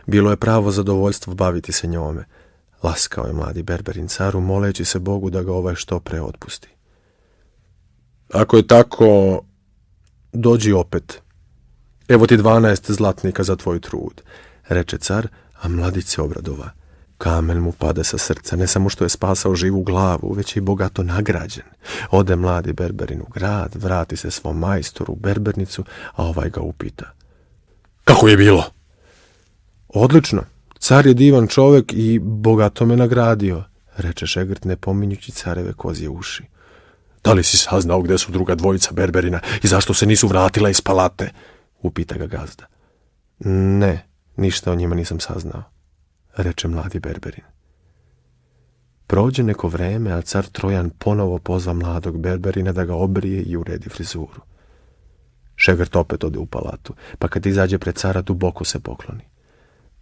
Bilo je pravo zadovoljstvo baviti se njome. Laskao je mladi Berberin caru, moleći se Bogu da ga ovaj što pre otpusti. Ako je tako, dođi opet. Evo ti 12 zlatnika za tvoj trud, reče car, a mladić se obradova. Kamen mu pada sa srca, ne samo što je spasao živu glavu, već je i bogato nagrađen. Ode mladi Berberin u grad, vrati se svom majstoru u berbernicu, a ovaj ga upita. Kako je bilo? Odlično, car je divan čovjek i bogato me nagradio, reče šegrt ne pominjući careve kozje uši. Da li si saznao gde su druga dvojica Berberina i zašto se nisu vratila iz palate? Upita ga gazda. Ne, ništa o njima nisam saznao, reče mladi Berberin. Prođe neko vreme, a car Trojan ponovo pozva mladog Berberina da ga obrije i uredi frizuru. Šegrt opet ode u palatu, pa kad izađe pred cara duboko se pokloni.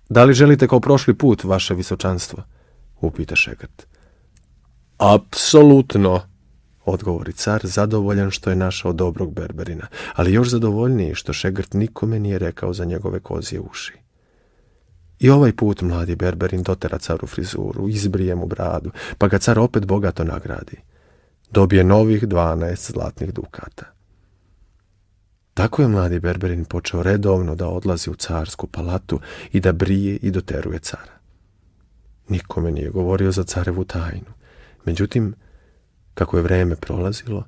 Da li želite kao prošli put, vaše visočanstvo? Upita šegrt. Apsolutno, odgovori car, zadovoljan što je našao dobrog Berberina, ali još zadovoljniji što šegrt nikome nije rekao za njegove kozje uši. I ovaj put mladi Berberin dotera caru frizuru, izbrije mu bradu, pa ga car opet bogato nagradi. Dobije novih 12 zlatnih dukata. Tako je mladi Berberin počeo redovno da odlazi u carsku palatu i da brije i doteruje cara. Nikome nije govorio za carevu tajnu. Međutim, kako je vreme prolazilo,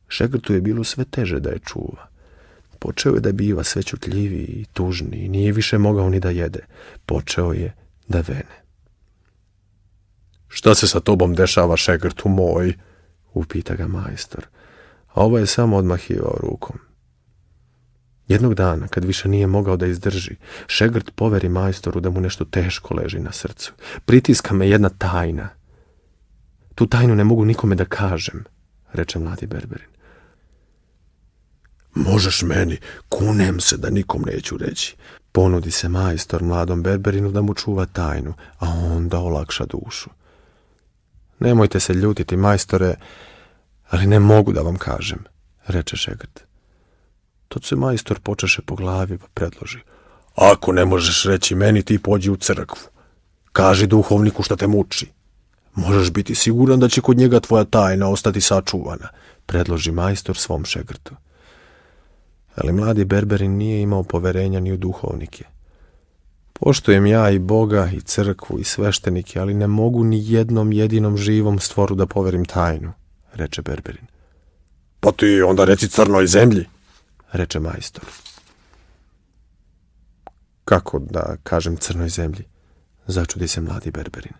šegrtu je bilo sve teže da je čuva. Počeo je da biva sve čutljiviji i tužniji i nije više mogao ni da jede. Počeo je da vene. Šta se sa tobom dešava, šegrtu moj? Upita ga majstor, a ovo je samo odmahivao rukom. Jednog dana, kad više nije mogao da izdrži, šegrt poveri majstoru da mu nešto teško leži na srcu. Pritiska me jedna tajna. Tu tajnu ne mogu nikome da kažem, reče mladi Berberin. Možeš meni, kunem se da nikom neću reći. Ponudi se majstor mladom Berberinu da mu čuva tajnu, a on da olakša dušu. Nemojte se ljutiti, majstore, ali ne mogu da vam kažem, reče šegrt. Tad se majstor počeše po glavi pa predloži. Ako ne možeš reći meni, ti pođi u crkvu. Kaži duhovniku šta te muči. Možeš biti siguran da će kod njega tvoja tajna ostati sačuvana, predloži majstor svom šegrtu. Ali mladi Berberin nije imao poverenja ni u duhovnike. Poštujem ja i Boga, i crkvu, i sveštenike, ali ne mogu ni jednom jedinom živom stvoru da poverim tajnu, reče Berberin. Pa ti onda reci crnoj zemlji, reče majstor. Kako da kažem crnoj zemlji? Začudi se mladi Berberin.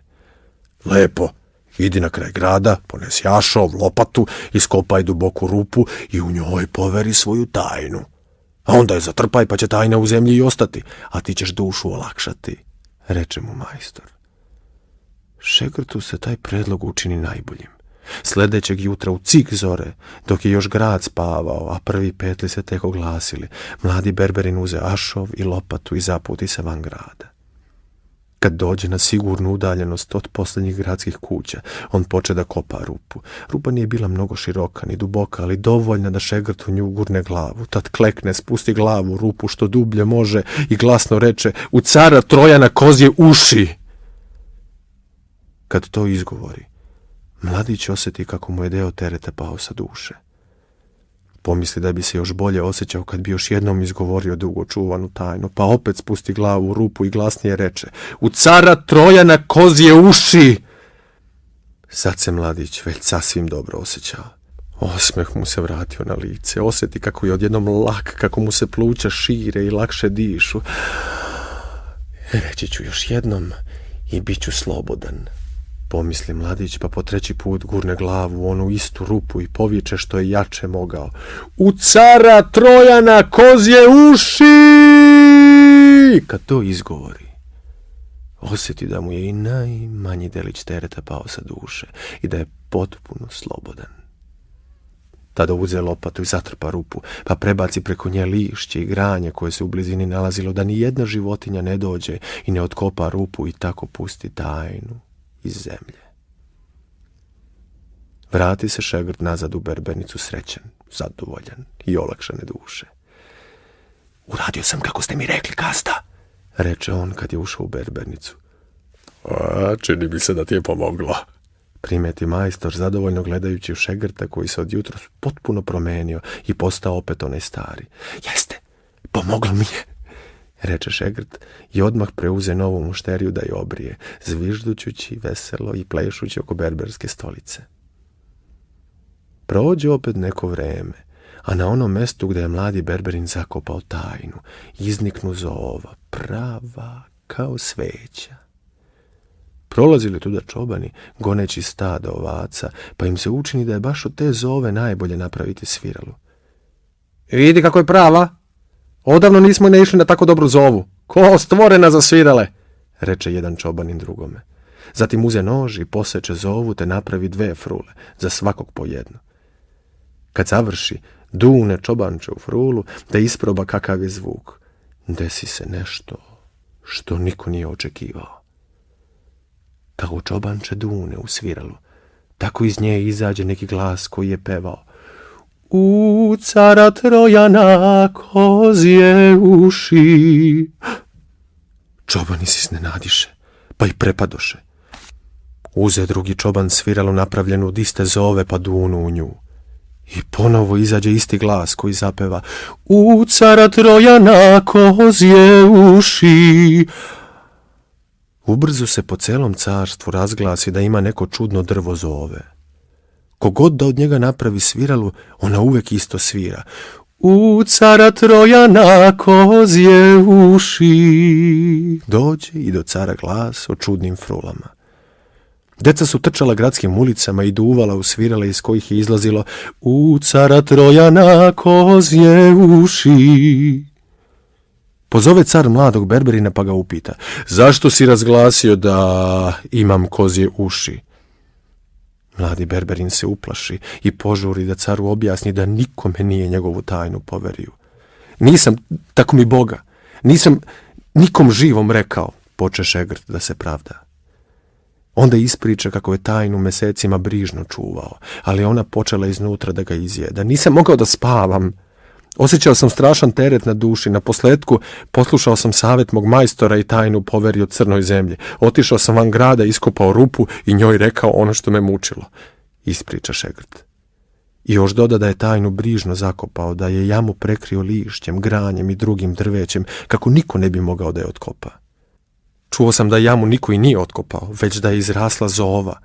Lepo, idi na kraj grada, ponesi jašov, lopatu, iskopaj duboku rupu i u njoj poveri svoju tajnu. A onda je zatrpaj pa će tajna u zemlji i ostati, a ti ćeš dušu olakšati, reče mu majstor. Šegrtu se taj predlog učini najboljim. Sledećeg jutra u cik zore, dok je još grad spavao, a prvi petli se tek oglasili, mladi Berberin uze ašov i lopatu i zaputi se van grada. Kad dođe na sigurnu udaljenost od posljednjih gradskih kuća, on poče da kopa rupu. Rupa nije bila mnogo široka ni duboka, ali dovoljna da šegrt u nju gurne glavu. Tad klekne, spusti glavu u rupu što dublje može i glasno reče: "U cara Trojana kozje uši!" Kad to izgovori, mladić osjeti kako mu je deo tereta pao sa duše. Pomisli da bi se još bolje osjećao kad bi još jednom izgovorio dugo čuvanu tajnu, pa opet spusti glavu u rupu i glasnije reče: "U cara Trojana kozje uši!" Sad se mladić već sasvim dobro osjećao. Osmeh mu se vratio na lice, osjeti kako je odjednom lak, kako mu se pluća šire i lakše dišu. Reći ću još jednom i bit ću slobodan, pomisli mladić, pa po treći put gurne glavu u onu istu rupu i poviče što je jače mogao: "U cara Trojana kozje uši!" Kad to izgovori, osjeti da mu je i najmanji delić tereta pao sa duše i da je potpuno slobodan. Tada uze lopatu i zatrpa rupu, pa prebaci preko nje lišće i granje koje se u blizini nalazilo, da ni jedna životinja ne dođe i ne otkopa rupu i tako pusti tajnu iz zemlje. Vrati se šegrt nazad u berbernicu srećan, zadovoljan i olakšane duše. "Uradio sam kako ste mi rekli, gazda," reče on kad je ušao u berbernicu. Čini mi se da ti je pomoglo, primeti majstor zadovoljno gledajući u šegrta koji se od jutros potpuno promenio i postao opet onaj stari. Jeste, pomoglo mi je, reče šegrt i odmah preuze novu mušteriju da je obrije, zviždućući veselo i plešući oko berberske stolice. Prođe opet neko vreme, a na onom mestu gdje je mladi berberin zakopao tajnu, izniknu zova, prava kao sveća. Prolazili tuda čobani, goneći stada ovaca, pa im se učini da je baš od te zove najbolje napraviti sviralu. Vidi kako je prava! Odavno nismo ne išli na tako dobru zovu. Ko stvorena za svirale, reče jedan čobanin drugome. Zatim uze nož i poseče zovu te napravi 2 frule, za svakog po jednu. Kad završi, dune čobanče u frulu da isproba kakav je zvuk. Desi se nešto što niko nije očekivao. Kako čobanče dune u sviralu, tako iz nje izađe neki glas koji je pevao: U cara Trojana kozje uši. Čobani se iznenadiše, pa i prepadoše. Uze drugi čoban sviralu napravljenu od iste zove pa dunu u nju. I ponovo izađe isti glas koji zapeva: U cara Trojana kozje uši. Ubrzo se po celom carstvu razglasi da ima neko čudno drvo zove. Kogod da od njega napravi sviralu, ona uvek isto svira: U cara Trojana kozje uši. Dođe i do cara glas o čudnim frulama. Deca su trčala gradskim ulicama i duvala u svirale iz kojih je izlazilo: U cara Trojana kozje uši. Pozove car mladog berberina pa ga upita: Zašto si razglasio da imam kozje uši? Mladi berberin se uplaši i požuri da caru objasni da nikome nije njegovu tajnu poverio. Nisam, tako mi Boga, nisam nikom živom rekao, poče šegrt da se pravda. Onda ispriča kako je tajnu mesecima brižno čuvao, ali ona počela iznutra da ga izjeda. Nisam mogao da spavam. Osjećao sam strašan teret na duši. Na posletku poslušao sam savjet mog majstora i tajnu poverio crnoj zemlji. Otišao sam van grada, iskopao rupu i njoj rekao ono što me mučilo, ispriča šegrt. I još doda da je tajnu brižno zakopao, da je jamu prekrio lišćem, granjem i drugim drvećem, kako niko ne bi mogao da je otkopa. Čuo sam da jamu niko i nije otkopao, već da je izrasla zova.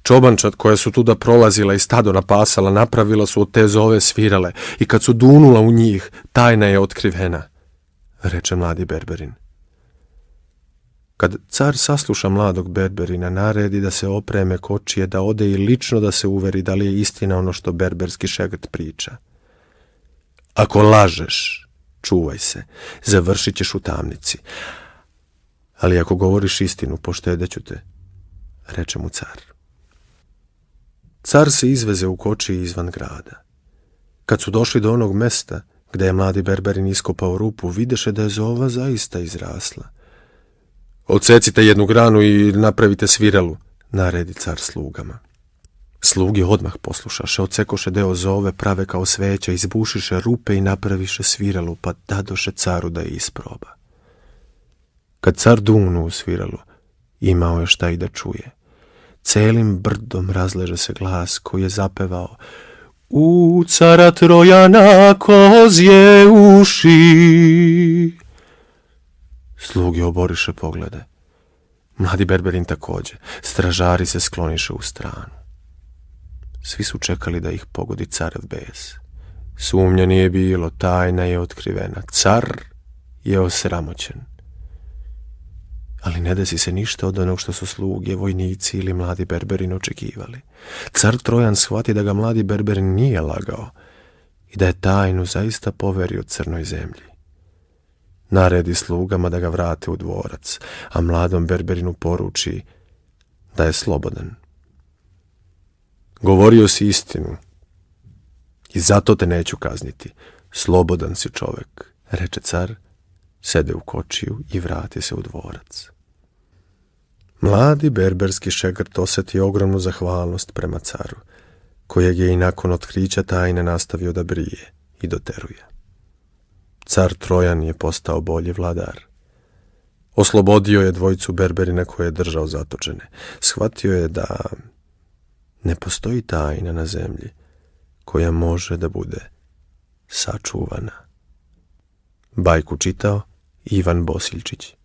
Čobančad koja su tuda prolazila i stado napasala napravila su od te zove svirale i kad su dunula u njih, tajna je otkrivena, reče mladi berberin. Kad car sasluša mladog berberina, naredi da se opreme kočije, da ode i lično da se uveri da li je istina ono što berberski šegrt priča. Ako lažeš, čuvaj se, završit ćeš u tamnici. Ali ako govoriš istinu, poštedeću te, reče mu car. Car se izveze u kočiji izvan grada. Kad su došli do onog mesta gde je mladi berberin iskopao rupu, videše da je zova zaista izrasla. Odsecite jednu granu i napravite sviralu, naredi car slugama. Slugi odmah poslušaše, odsekoše deo zove, prave kao sveća, izbušiše rupe i napraviše sviralu, pa dadoše caru da je isproba. Kad car dunu u sviralu, imao je šta i da čuje. Celim brdom razleže se glas koji je zapevao: U cara Trojana kozje uši. Sluge oboriše poglede. Mladi berberin takođe. Stražari se skloniše u stranu. Svi su čekali da ih pogodi carev bes. Sumnja nije bilo, tajna je otkrivena. Car je osramoćen. Ali ne desi se ništa od onog što su sluge, vojnici ili mladi berberin očekivali. Car Trojan shvati da ga mladi berberin nije lagao i da je tajnu zaista poverio crnoj zemlji. Naredi slugama da ga vrate u dvorac, a mladom berberinu poruči da je slobodan. Govorio si istinu i zato te neću kazniti. Slobodan si čovek, reče car, sede u kočiju i vrati se u dvorac. Mladi berberski šegrt osjeti ogromnu zahvalnost prema caru, kojeg je i nakon otkrića tajne nastavio da brije i doteruje. Car Trojan je postao bolji vladar, Oslobodio je dvojicu berberina koje je držao zatočene. Shvatio je da ne postoji tajna na zemlji koja može da bude sačuvana. Bajku čitao Ivan Bosiljčić.